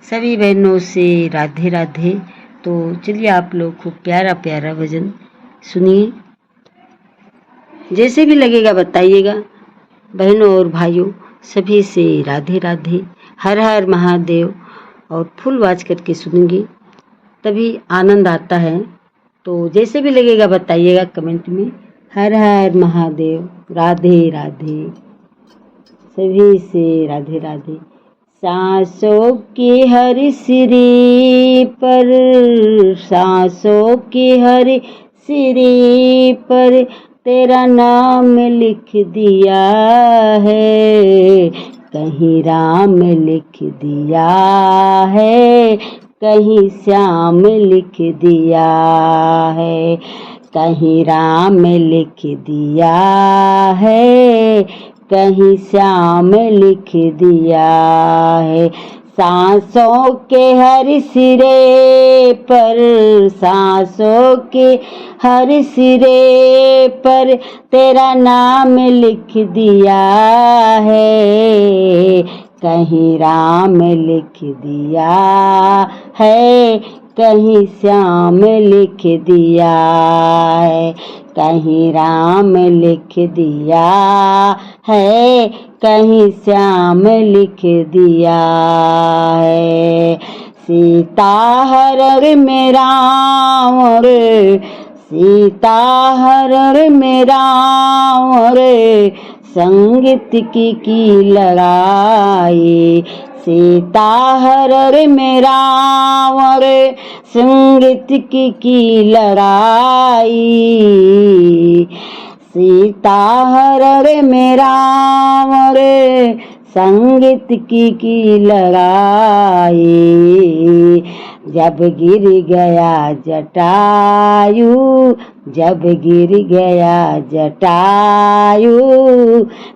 सभी बहनों से राधे राधे। तो चलिए आप लोग खूब प्यारा प्यारा भजन सुनिए, जैसे भी लगेगा बताइएगा। बहनों और भाइयों सभी से राधे राधे, हर हर महादेव। और फुल आवाज करके सुनेंगे तभी आनंद आता है। तो जैसे भी लगेगा बताइएगा कमेंट में। हर हर महादेव, राधे राधे, सभी से राधे राधे। सांसों की हर सिरी पर, सांसों की हर सिरी पर तेरा नाम लिख दिया है। कहीं राम लिख दिया है, कहीं श्याम लिख दिया है, कहीं राम लिख दिया है, कहीं श्याम लिख दिया है। सांसों के हर सिरे पर, सांसों के हर सिरे पर तेरा नाम लिख दिया है। कहीं राम लिख दिया है, कहीं श्याम लिख दिया है, कहीं राम लिख दिया है, कहीं श्याम लिख दिया है। सीता हरण में राम रे, सीता हरण में राम रे, संगीत की लड़ाई। सीता हरण में राम रे, संगीत की लड़ाई। सीता हरण में राम रे, संगीत की लड़ाई। जब गिर गया जटायु, जब गिर गया जटायु,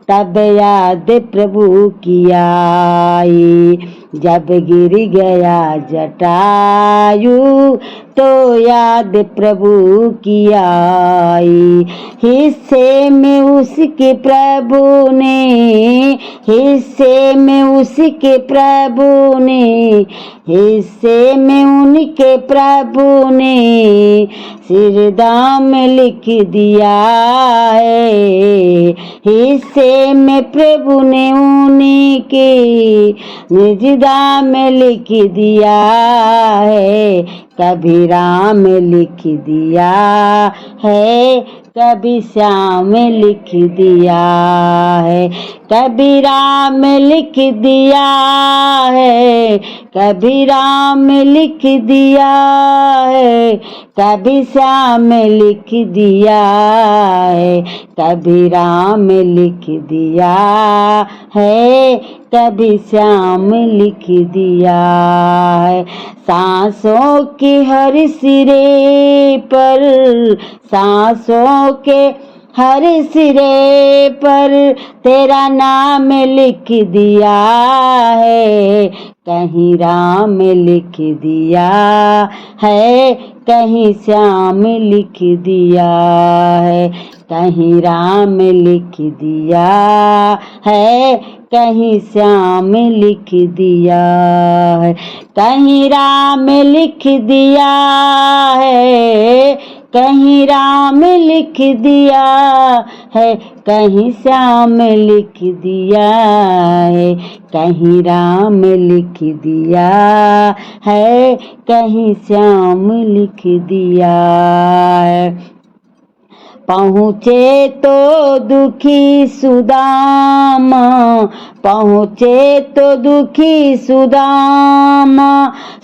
तब याद प्रभु की आई। जब गिर गया जटायु तो याद प्रभु की आई। हिस्से में उसके प्रभु ने, हिस्से में उसके प्रभु ने, हिस्से में उनके प्रभु ने सिरदाम लिख दिया है। हिस्से में प्रभु ने उनके निजदाम लिख दिया है। कभी राम लिख दिया है, कभी श्याम लिख दिया है, कभी राम लिख दिया है, कभी राम लिख दिया है, कभी श्याम लिख दिया है, कभी राम लिख दिया है, कभी श्याम लिख दिया है। सांसों के हर सिरे पर, सांसों के हर सिरे पर तेरा नाम लिख दिया है। कहीं राम लिख दिया है, कहीं श्याम लिख दिया है, कहीं राम लिख दिया है, कहीं श्याम लिख दिया है। कहीं राम लिख दिया है, कहीं राम लिख दिया है, कहीं श्याम लिख दिया है, कहीं राम लिख दिया है, कहीं श्याम लिख दिया है। पहुँचे तो दुखी सुदामा, पहुँचे तो दुखी सुदामा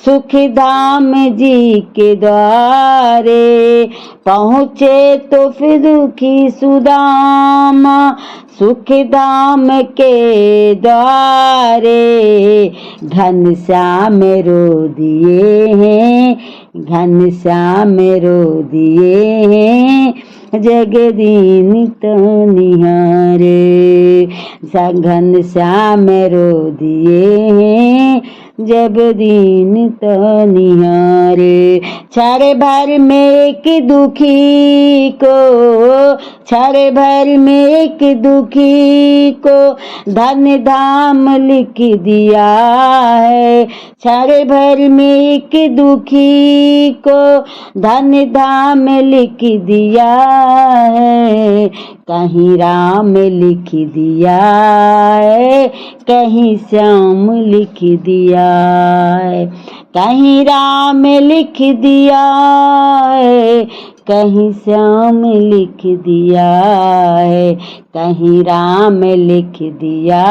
सुखधाम जी के द्वारे। पहुँचे तो फिर दुखी सुदामा सुखधाम के द्वारे। घनश्याम रो दिए हैं, घनश्याम रो दिए हैं, जगदीन तो निहारे। घनश्याम रो दिए हैं, जब दीन तो निहारे। क्षण भर में एक दुखी को, क्षण भर में एक दुखी को धन धाम लिख दिया है। क्षण भर में एक दुखी को धन धाम लिख दिया है। कहीं राम लिख दिया है, कहीं श्याम लिख दिया है। कहीं राम लिख दिया है, कहीं श्याम लिख दिया है। कहीं राम लिख दिया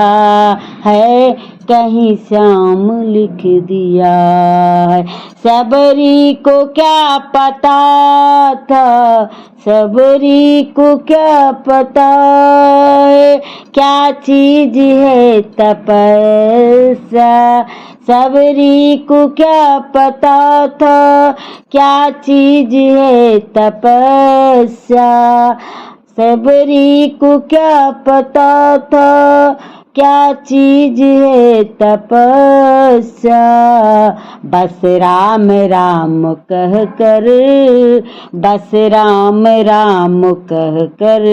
है, कहीं श्याम लिख दिया है। सबरी को क्या पता था, सबरी को क्या पता है, क्या चीज है तपस्या। सबरी को क्या पता था, क्या चीज है तपस्या। सबरी को क्या पता था, क्या चीज है तपस्या। बस राम राम कह कर, बस राम राम कह कर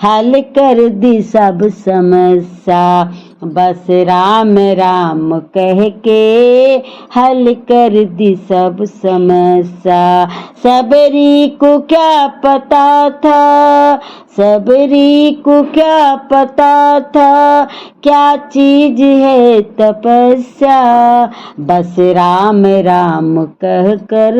हल कर दी सब समस्या। बस राम राम कह के हल कर दी सब समस्या। सबरी को क्या पता था, सबरी को क्या पता था, क्या चीज है तपस्या। बस राम राम कह कर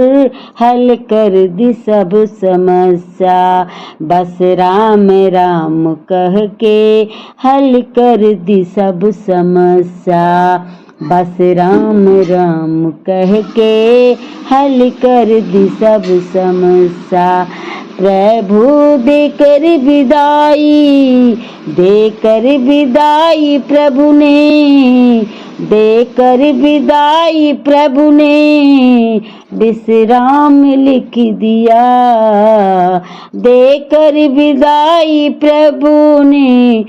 हल कर दी सब समस्या। बस राम राम कह के हल कर दी सब समस्या। बस राम राम कह के हल कर दी सब समस्या। प्रभु देकर विदाई, देकर विदाई प्रभु ने, देकर विदाई प्रभु ने विश्राम लिख दिया। देकर विदाई प्रभु ने